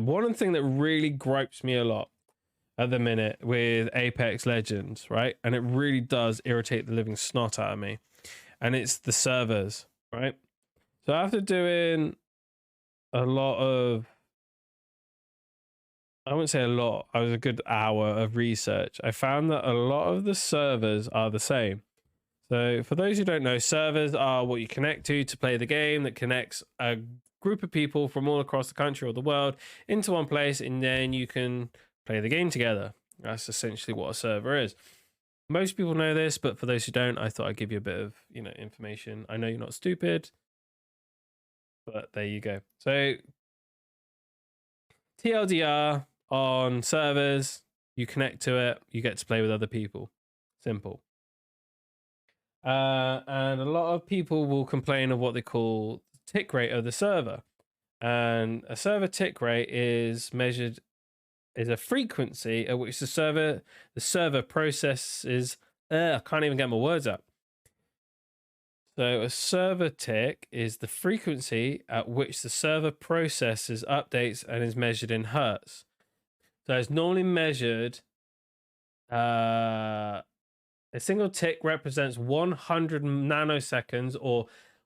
One thing that really gripes me a lot at the minute with Apex Legends, right? And it really does irritate the living snot out of me. And it's the servers, right? So after doing a lot of, I wouldn't say a lot, I was a good hour of research. I found that a lot of the servers are the same. So for those who don't know, servers are what you connect to play the game that connects a group of people from all across the country or the world into one place, and then you can play the game together. That's essentially what a server is. Most people know this, but for those who don't, I thought I'd give you a bit of, information. I know you're not stupid, but there you go. So TLDR on servers, you connect to it, you get to play with other people. Simple. And a lot of people will complain of what they call tick rate of the server. And a server tick rate is measured is a frequency at which the server processes. I can't even get my words out. So a server tick is the frequency at which the server processes updates and is measured in hertz. So it's normally measured. A single tick represents 100 nanoseconds or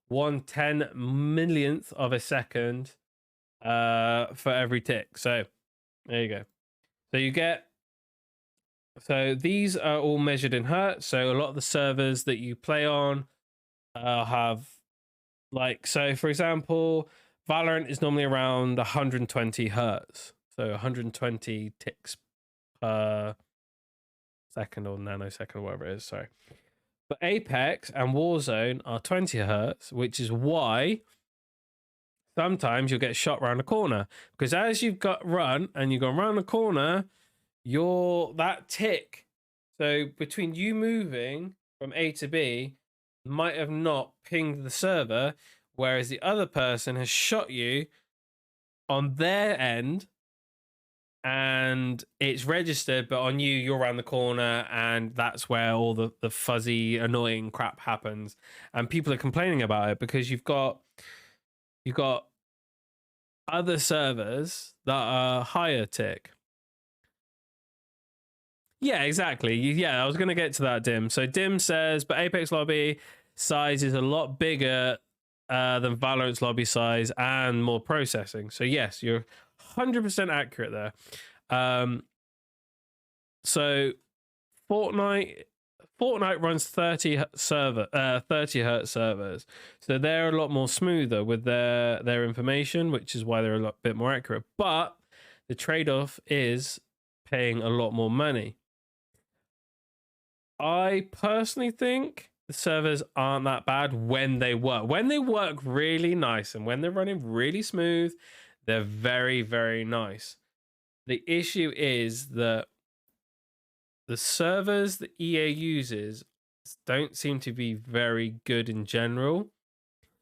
1/10 millionth of a second for every tick. So there you go. So these are all measured in hertz. So a lot of the servers that you play on have, so for example, Valorant is normally around 120 hertz. So 120 ticks per second or nanosecond or whatever it is. Sorry. But Apex and Warzone are 20 hertz, which is why sometimes you'll get shot around a corner, because as you've got run and you go around the corner, that tick, so between you moving from A to B, might have not pinged the server, whereas the other person has shot you on their end and it's registered, but on you're around the corner, and that's where all the fuzzy annoying crap happens. And people are complaining about it because you've got other servers that are higher tick. Yeah, exactly. Yeah, I was going to get to that, Dim. So Dim says, but Apex lobby size is a lot bigger than Valorant's lobby size and more processing. So yes, you're 100% accurate there. So Fortnite runs 30 hertz servers, so they're a lot more smoother with their information, which is why they're a bit more accurate. But the trade-off is paying a lot more money. I personally think the servers aren't that bad when they work. When they work really nice and when they're running really smooth, they're very, very nice. The issue is that the servers that EA uses don't seem to be very good in general.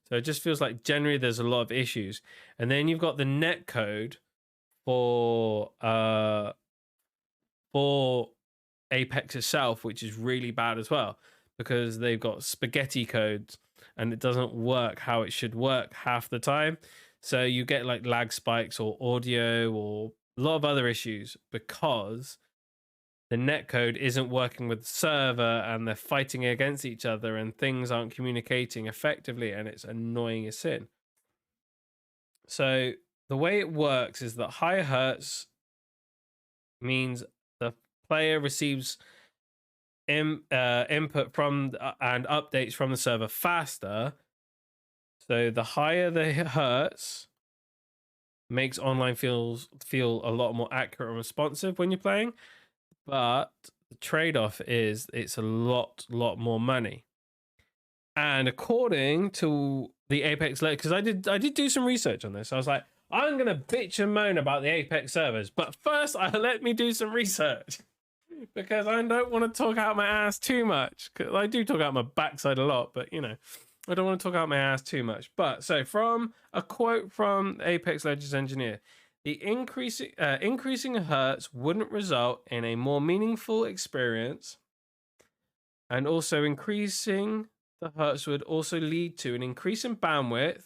So it just feels like generally there's a lot of issues. And then you've got the net code for Apex itself, which is really bad as well, because they've got spaghetti codes and it doesn't work how it should work half the time. So you get like lag spikes or audio or a lot of other issues because the netcode isn't working with the server and they're fighting against each other and things aren't communicating effectively, and it's annoying as sin. So the way it works is that higher hertz means the player receives input from and updates from the server faster. So the higher the hertz makes online feel a lot more accurate and responsive when you're playing. But the trade-off is it's a lot more money. And according to the Apex, because I did do some research on this, I was like, I'm gonna bitch and moan about the Apex servers, but first let me do some research because I don't want to talk out my ass too much. Cause I do talk out my backside a lot, but I don't want to talk out my ass too much. But so from a quote from Apex Legends engineer, the increasing hertz wouldn't result in a more meaningful experience, and also increasing the hertz would also lead to an increase in bandwidth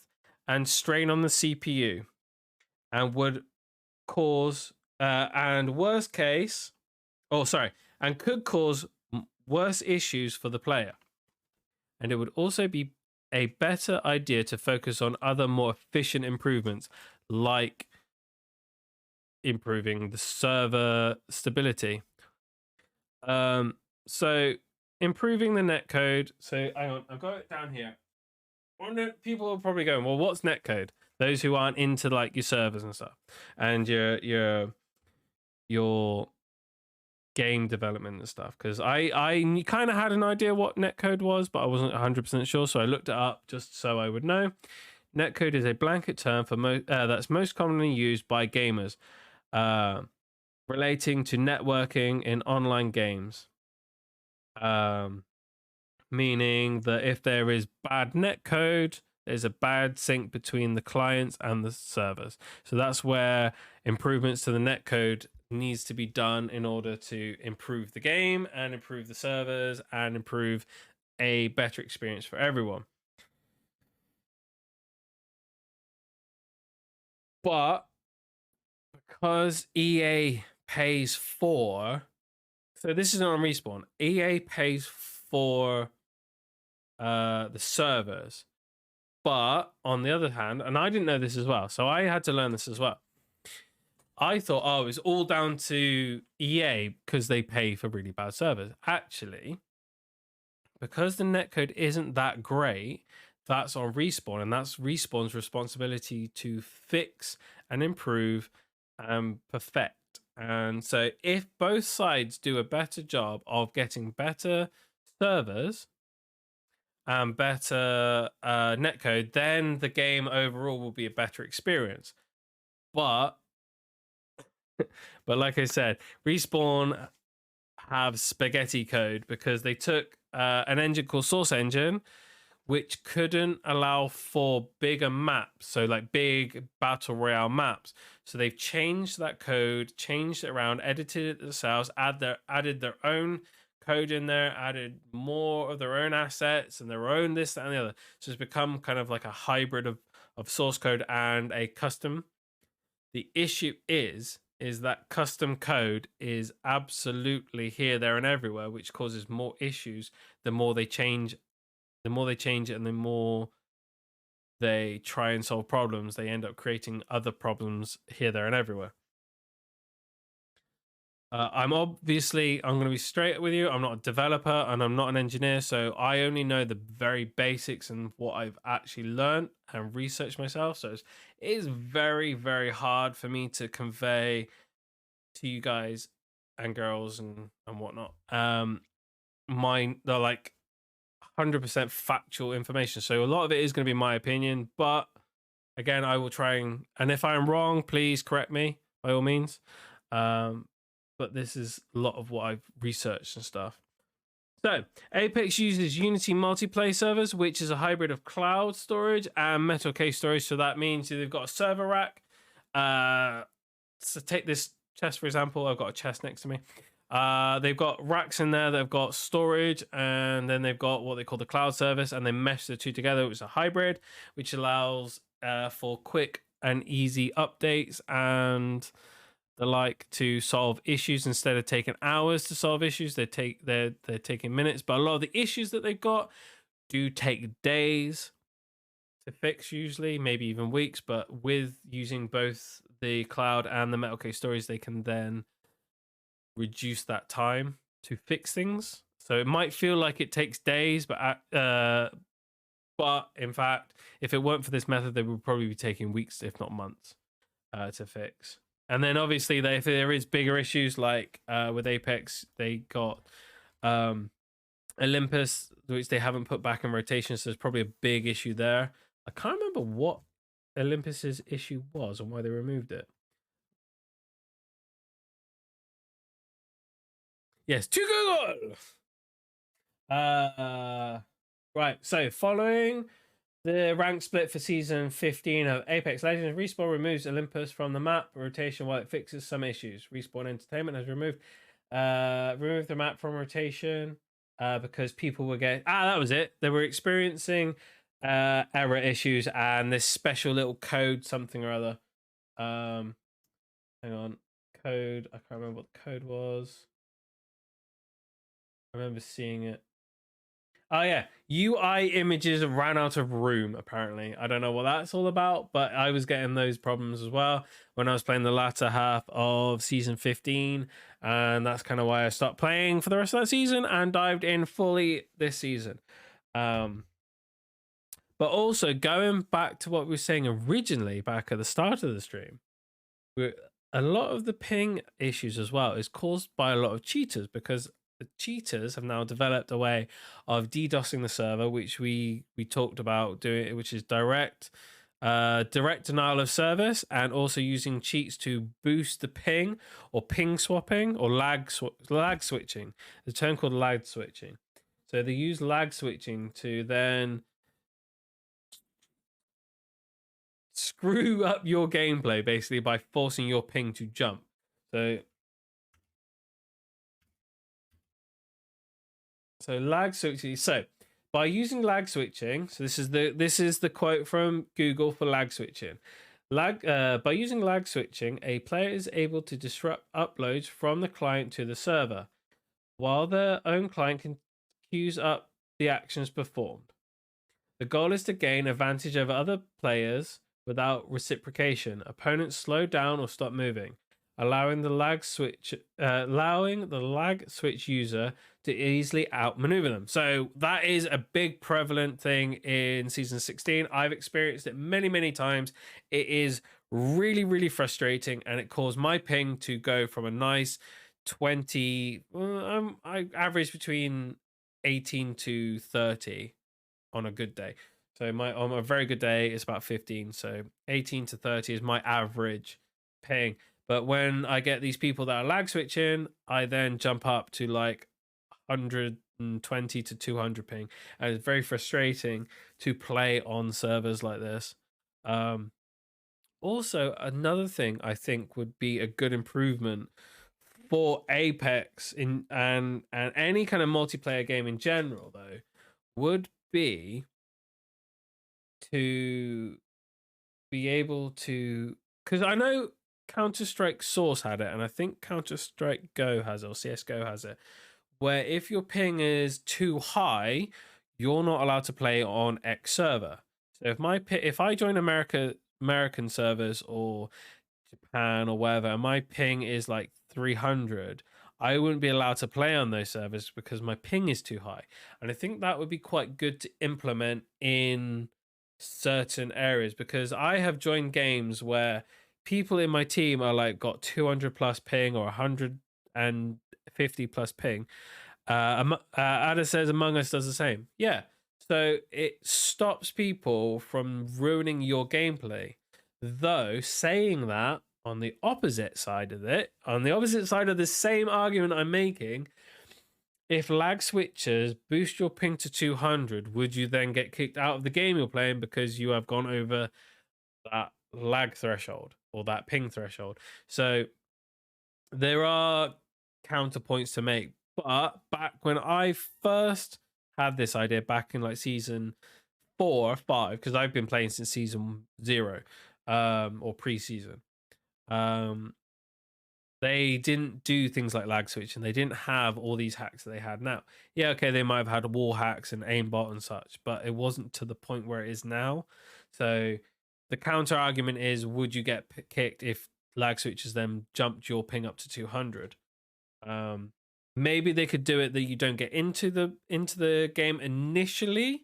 and strain on the CPU, and would cause and worst case, and could cause worse issues for the player. And it would also be a better idea to focus on other more efficient improvements, like improving the server stability. So improving the netcode. So hang on, I've got it down here. People are probably going, well, what's netcode? Those who aren't into like your servers and stuff, and your game development and stuff. Because I kind of had an idea what netcode was, but I wasn't 100% sure, so I looked it up just so I would know. Netcode is a blanket term for that's most commonly used by gamers, relating to networking in online games. Meaning that if there is bad netcode, there's a bad sync between the clients and the servers. So that's where improvements to the netcode needs to be done in order to improve the game and improve the servers and improve a better experience for everyone. But because EA pays for, so this is on Respawn, EA pays for the servers. But on the other hand, and I didn't know this as well, so I had to learn this as well. I thought, oh, it was all down to EA because they pay for really bad servers. Actually, because the netcode isn't that great, that's on Respawn, and that's Respawn's responsibility to fix and improve and perfect. And so if both sides do a better job of getting better servers and better netcode, then the game overall will be a better experience. But like I said, Respawn have spaghetti code because they took an engine called Source Engine, which couldn't allow for bigger maps, so like big battle royale maps. So they've changed that code, changed it around, edited it themselves, added their own code in there, added more of their own assets and their own this, that, and the other. So it's become kind of like a hybrid of source code and a custom. The issue is that custom code is absolutely here, there, and everywhere, which causes more issues the more they change it, and the more they try and solve problems, they end up creating other problems here, there, and everywhere. I'm going to be straight with you. I'm not a developer and I'm not an engineer, so I only know the very basics and what I've actually learned and researched myself. So it is very, very hard for me to convey to you guys and girls and whatnot they're like 100% factual information. So a lot of it is going to be my opinion, but again, I will try and if I'm wrong, please correct me by all means. But this is a lot of what I've researched and stuff. So Apex uses Unity multiplayer servers, which is a hybrid of cloud storage and metal case storage. So that means they've got a server rack. So take this chest, for example. I've got a chest next to me. They've got racks in there that have got storage, and then they've got what they call the cloud service, and they mesh the two together. It's a hybrid, which allows for quick and easy updates and the like to solve issues instead of taking hours to solve issues. They're taking minutes, but a lot of the issues that they've got do take days to fix, usually maybe even weeks. But with using both the cloud and the metal case storage, they can then reduce that time to fix things. So it might feel like it takes days, but in fact, if it weren't for this method, they would probably be taking weeks, if not months, to fix. And then obviously, if there is bigger issues like with Apex, they got Olympus, which they haven't put back in rotation, so there's probably a big issue there. I can't remember what Olympus's issue was and why they removed it. Yes, to Google. Right. So following the rank split for season 15 of Apex Legends, Respawn removes Olympus from the map rotation while it fixes some issues. Respawn Entertainment has removed the map from rotation because people were getting that was it. They were experiencing error issues and this special little code something or other. hang on, code. I can't remember what the code was. I remember seeing it. Oh yeah, UI images ran out of room. Apparently, I don't know what that's all about, but I was getting those problems as well when I was playing the latter half of season 15, and that's kind of why I stopped playing for the rest of that season and dived in fully this season. But also going back to what we were saying originally, back at the start of the stream, a lot of the ping issues as well is caused by a lot of cheaters, because the cheaters have now developed a way of DDoSing the server, which we talked about doing, which is direct denial of service, and also using cheats to boost the ping, or ping swapping, or lag switching. There's a term called lag switching. So they use lag switching to then screw up your gameplay, basically, by forcing your ping to jump. So lag switching. So by using lag switching, so this is the quote from Google for lag switching. By using lag switching, a player is able to disrupt uploads from the client to the server, while their own client can queues up the actions performed. The goal is to gain advantage over other players without reciprocation. Opponents slow down or stop moving, allowing the lag switch user to easily outmaneuver them. So that is a big prevalent thing in season 16. I've experienced it many times. It is really frustrating, and it caused my ping to go from a nice 20. I average between 18 to 30 on a good day. So on a very good day, it's about 15. So 18 to 30 is my average ping. But when I get these people that are lag switching, I then jump up to like 120 to 200 ping, and it's very frustrating to play on servers like this. Also, another thing I think would be a good improvement for Apex and any kind of multiplayer game in general, though, would be to be able to, because I know Counter-Strike Source had it, and I think Counter-Strike Go has it, or CSGO has it, where if your ping is too high, you're not allowed to play on X server. So if I join American servers or Japan or wherever, and my ping is like 300, I wouldn't be allowed to play on those servers because my ping is too high. And I think that would be quite good to implement in certain areas, because I have joined games where people in my team are like got 200 plus ping or 150 plus ping. Ada says Among Us does the same. Yeah. So it stops people from ruining your gameplay. Though, saying that, on the opposite side of it, on the opposite side of the same argument I'm making, if lag switchers boost your ping to 200, would you then get kicked out of the game you're playing because you have gone over that lag threshold or that ping threshold? So there are counterpoints to make. But back when I first had this idea, back in like season 4 or 5, because I've been playing since season 0, or pre-season, they didn't do things like lag switch, and they didn't have all these hacks that they had now. Yeah, okay, they might have had wall hacks and aimbot and such, but it wasn't to the point where it is now. So the counter argument is, would you get kicked if lag switches then jumped your ping up to 200? Maybe they could do it that you don't get into the game initially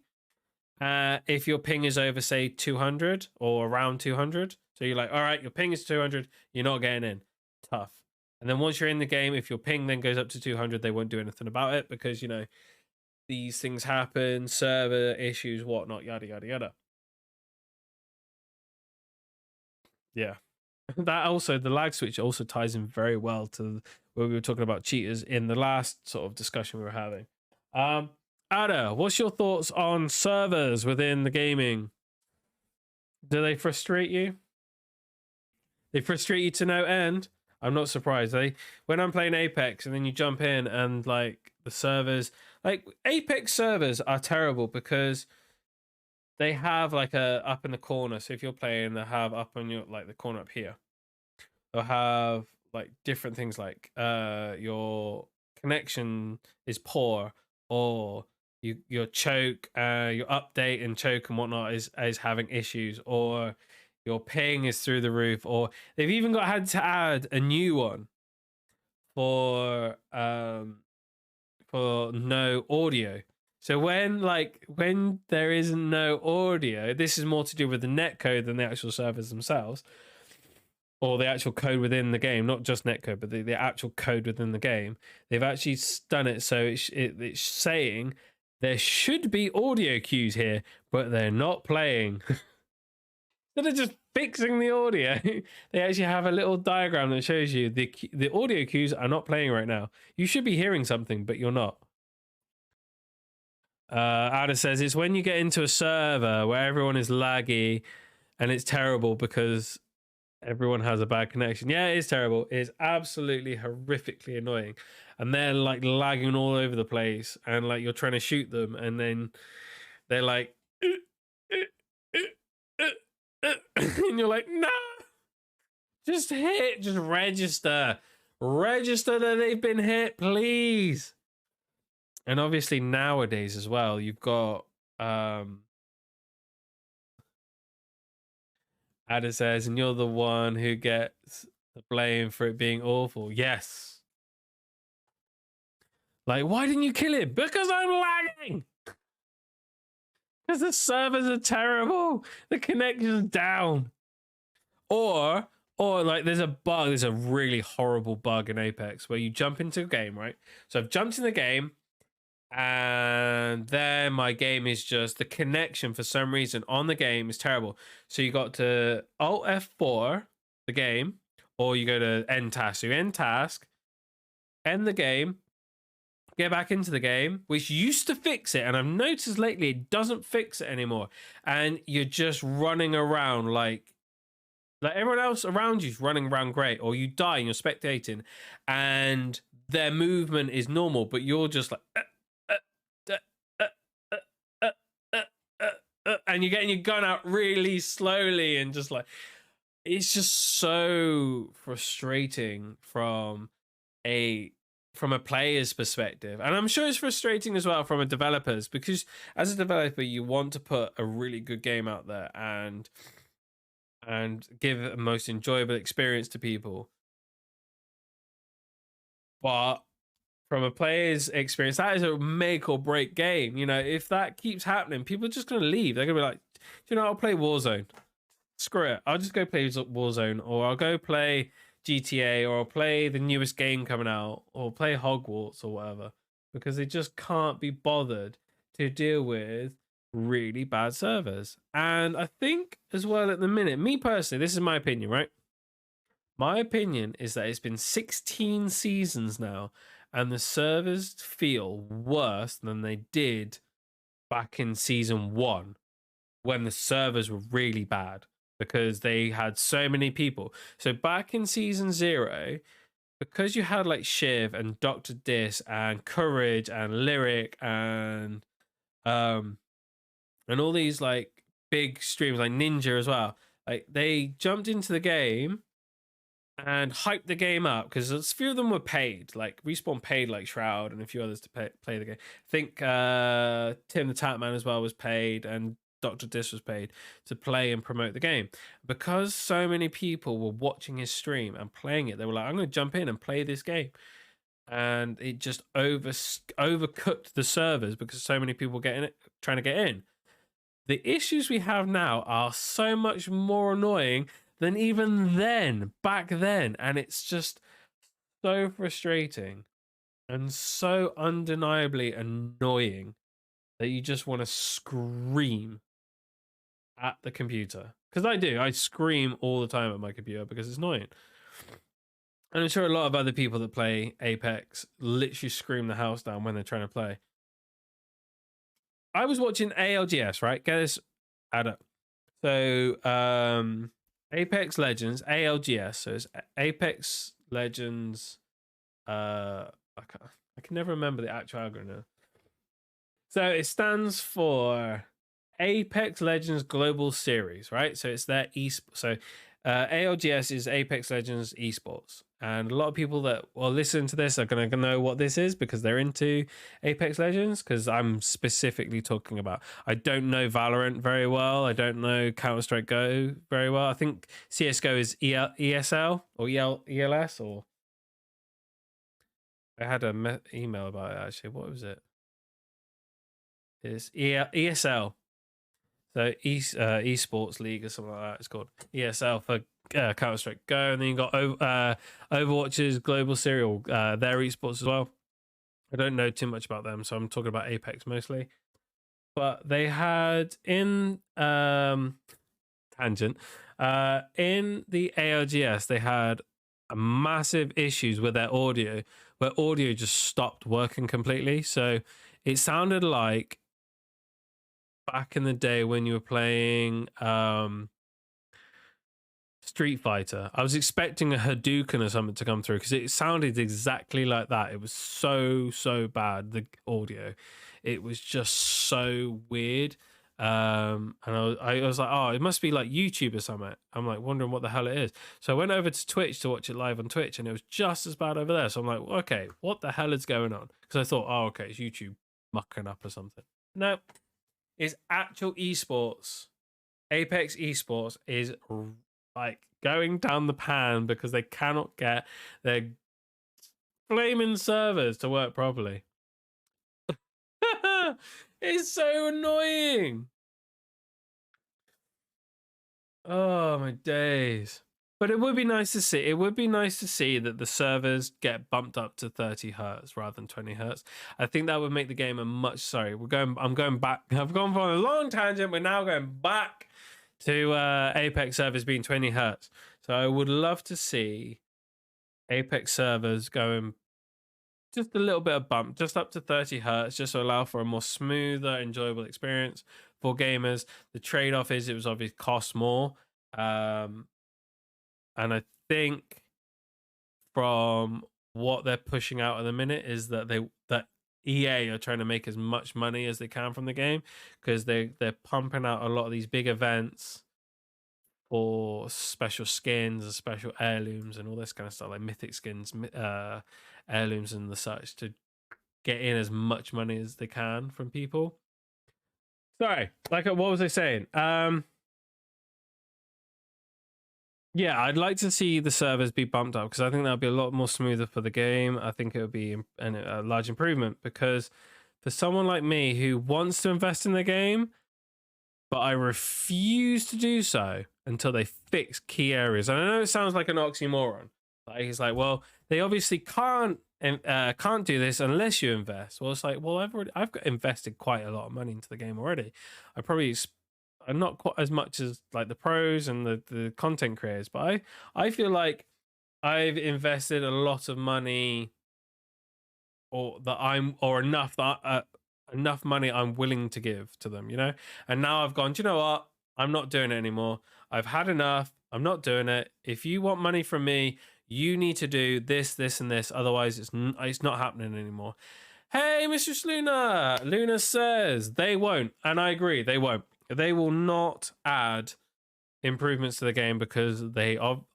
if your ping is over, say, 200 or around 200. So you're like, all right, your ping is 200, you're not getting in. Tough. And then once you're in the game, if your ping then goes up to 200, they won't do anything about it, because, you know, these things happen, server issues, whatnot, yada, yada, yada. Yeah. That also, the lag switch also ties in very well to where we were talking about cheaters in the last sort of discussion we were having. Ada, what's your thoughts on servers within the gaming? Do they frustrate you? They frustrate you to no end? I'm not surprised. When I'm playing Apex and then you jump in and like the servers, like Apex servers are terrible because they have like a up in the corner. So if you're playing, they have up on your like the corner up here. they'll have like different things like your connection is poor, or your choke, your update and choke and whatnot is having issues, or your ping is through the roof, or they've even had to add a new one for no audio. So when there isn't no audio, this is more to do with the netcode than the actual servers themselves, or the actual code within the game, not just netcode, but the actual code within the game. They've actually done it so it's saying there should be audio cues here, but they're not playing. Instead of just fixing the audio, they actually have a little diagram that shows you the audio cues are not playing right now. You should be hearing something, but you're not. Ada says it's when you get into a server where everyone is laggy and it's terrible because everyone has a bad connection. Yeah, it is terrible. It is absolutely horrifically annoying. And they're like lagging all over the place, and like you're trying to shoot them, and then they're like, and you're like, no, just hit, just register that they've been hit, please. And obviously nowadays as well, you've got Ada says, and you're the one who gets the blame for it being awful. Yes. Like, why didn't you kill it? Because I'm lagging. Because the servers are terrible. The connection's down. Or like there's a bug, there's a really horrible bug in Apex where you jump into a game, right? So I've jumped in the game, and then my game is just, the connection for some reason on the game is terrible. So you got to Alt F4 the game, or you go to end task. So you end task, end the game, get back into the game, which used to fix it, and I've noticed lately it doesn't fix it anymore. And you're just running around like everyone else around you's running around great, or you die and you're spectating, and their movement is normal, but you're just like. And you're getting your gun out really slowly, and just like, it's just so frustrating from a player's perspective. And I'm sure it's frustrating as well from a developer's, because as a developer you want to put a really good game out there and give a most enjoyable experience to people. But from a player's experience, that is a make or break game. You know, if that keeps happening, people are just going to leave. They're going to be like, you know, I'll play Warzone. Screw it. I'll just go play Warzone, or I'll go play GTA, or I'll play the newest game coming out, or play Hogwarts or whatever, because they just can't be bothered to deal with really bad servers. And I think as well at the minute, me personally, this is my opinion, right? My opinion is that it's been 16 seasons now, and the servers feel worse than they did back in season 1, when the servers were really bad because they had so many people. So back in season 0, because you had like Shiv and Dr. Dis and Courage and Lyric and all these like big streams, like Ninja as well, like they jumped into the game and hyped the game up, because a few of them were paid. Like Respawn paid like Shroud and a few others to play the game. I think Tim the Tatman as well was paid, and Dr. Dis was paid to play and promote the game. Because so many people were watching his stream and playing it, they were like, I'm going to jump in and play this game. And it just overcooked the servers because so many people trying to get in. The issues we have now are so much more annoying than even back then. And it's just so frustrating and so undeniably annoying that you just want to scream at the computer. Because I scream all the time at my computer because it's annoying. And I'm sure a lot of other people that play Apex literally scream the house down when they're trying to play. I was watching ALGS, right? Get this, add up. So, Apex Legends, ALGS. So it's Apex Legends. I can never remember the actual acronym. So it stands for Apex Legends Global Series, right? So it's their so ALGS is Apex Legends Esports, and a lot of people that will listen to this are going to know what this is because they're into Apex Legends. Because I'm specifically talking about, I don't know Valorant very well. I don't know Counter-Strike Go very well. I think CS:GO is ESL or ELS, or I had a email about it actually. What was it? It's ESL. So esports league or something like that. It's called ESL for Counter Strike Go, and then you got Overwatch's global serial, their esports as well. I don't know too much about them, so I'm talking about Apex mostly. But they had in tangent in the ALGS, they had massive issues with their audio, where audio just stopped working completely. So it sounded like back in the day when you were playing Street Fighter. I was expecting a Hadouken or something to come through because it sounded exactly like that. It was so bad, the audio. It was just so weird. And I was like, oh, it must be like YouTube or something. I'm like wondering what the hell it is. So I went over to Twitch to watch it live on Twitch, and it was just as bad over there. So I'm like, okay, what the hell is going on? Because I thought, oh, okay, it's YouTube mucking up or something. No, it's actual esports. Apex esports is like going down the pan because they cannot get their flaming servers to work properly. It's so annoying. Oh my days. But it would be nice to see. It would be nice to see that the servers get bumped up to 30 hertz rather than 20 hertz. I think that would make the game a much. Sorry, I'm going back. I've gone from a long tangent. We're now going back to Apex servers being 20 hertz. So I would love to see Apex servers going just a little bit of bump, just up to 30 hertz, just to allow for a more smoother, enjoyable experience for gamers. The trade-off is it was obviously cost more. And I think from what they're pushing out at the minute is that EA are trying to make as much money as they can from the game, because they're pumping out a lot of these big events for special skins and special heirlooms and all this kind of stuff, like mythic skins, heirlooms and the such, to get in as much money as they can from people. Sorry, like what was I saying? Yeah, I'd like to see the servers be bumped up because I think that would be a lot more smoother for the game. I think it would be a large improvement, because for someone like me who wants to invest in the game, but I refuse to do so until they fix key areas. And I know it sounds like an oxymoron. Like, he's like, well, they obviously can't do this unless you invest. Well, it's like, well, I've got invested quite a lot of money into the game already. I'm not quite as much as like the pros and the content creators, but I feel like I've invested a lot of money, or enough money I'm willing to give to them, you know? And now I've gone, do you know what? I'm not doing it anymore. I've had enough. I'm not doing it. If you want money from me, you need to do this, this, and this. Otherwise, it's not happening anymore. Hey, Mistress Luna. Luna says they won't. And I agree, they won't. They will not add improvements to the game because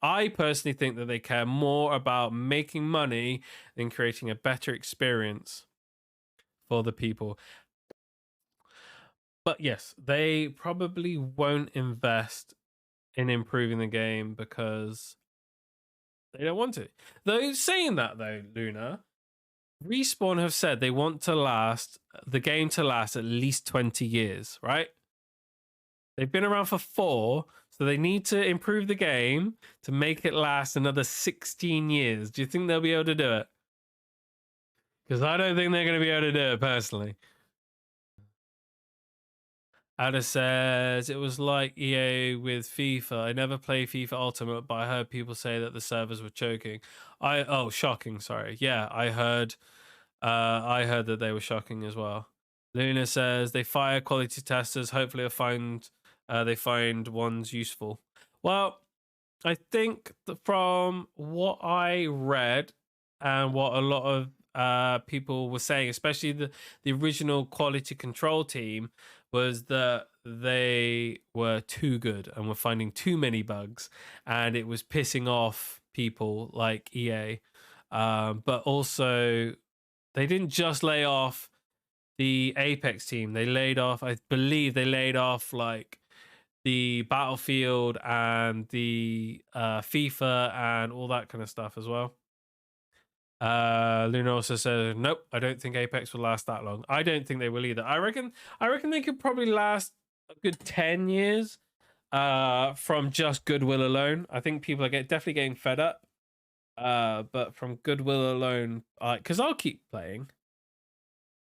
I personally think that they care more about making money than creating a better experience for the people. But yes, they probably won't invest in improving the game because they don't want to. Though saying that though, Luna, Respawn have said they want the game to last at least 20 years, right? They've been around for 4, so they need to improve the game to make it last another 16 years. Do you think they'll be able to do it? Because I don't think they're going to be able to do it, personally. Ada says, it was like EA with FIFA. I never play FIFA Ultimate, but I heard people say that the servers were choking. Shocking, sorry. Yeah, I heard that they were shocking as well. Luna says, they fire quality testers. Hopefully they find ones useful. Well, I think that from what I read and what a lot of people were saying, especially the original quality control team, was that they were too good and were finding too many bugs, and it was pissing off people like EA. But also, they didn't just lay off the Apex team. They laid off, I believe, they laid off like the Battlefield and the FIFA and all that kind of stuff as well. Luna also says, nope, I don't think Apex will last that long. I don't think they will either. I reckon they could probably last a good 10 years from just goodwill alone. I think people are definitely getting fed up. But from goodwill alone, because I'll keep playing.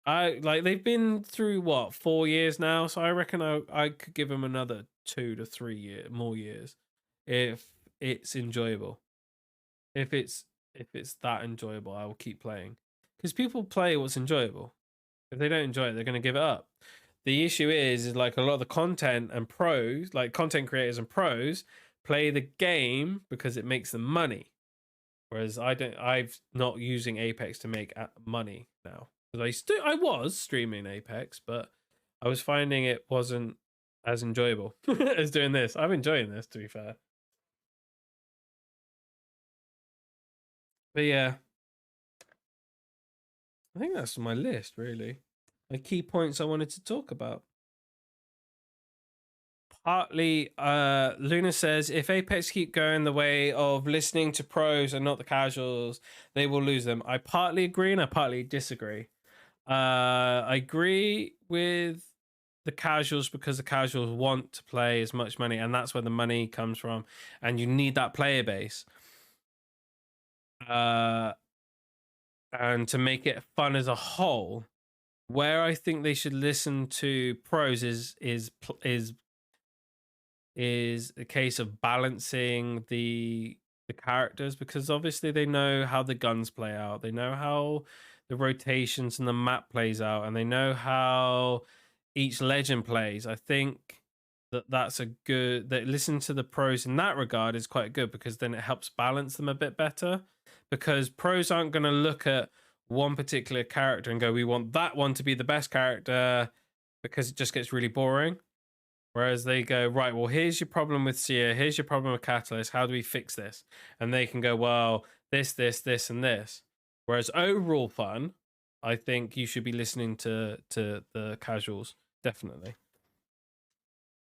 They've been through what, 4 years now, so I reckon I could give them another 2 to 3 more years if it's enjoyable. If it's that enjoyable, I will keep playing, because people play what's enjoyable. If they don't enjoy it, they're going to give it up. The issue is like a lot of the content and pros, like content creators and pros, play the game because it makes them money, whereas I'm not using Apex to make money now, because I was streaming Apex, but I was finding it wasn't as enjoyable as doing this. I'm enjoying this, to be fair. But yeah, I think that's my list, really. My key points I wanted to talk about. Partly, Luna says, if Apex keep going the way of listening to pros and not the casuals, they will lose them. I partly agree and I partly disagree. I agree with the casuals because the casuals want to play as much money, and that's where the money comes from, and you need that player base. And to make it fun as a whole, where I think they should listen to pros is a case of balancing the characters, because obviously they know how the guns play out, they know how the rotations and the map plays out, and they know how each legend plays. I think that's a good, that listen to the pros in that regard is quite good, because then it helps balance them a bit better, because pros aren't going to look at one particular character and go, we want that one to be the best character, because it just gets really boring. Whereas they go, right, well, here's your problem with Seer, here's your problem with Catalyst, how do we fix this? And they can go, well, this, and this. Whereas overall fun, I think you should be listening to the casuals, definitely.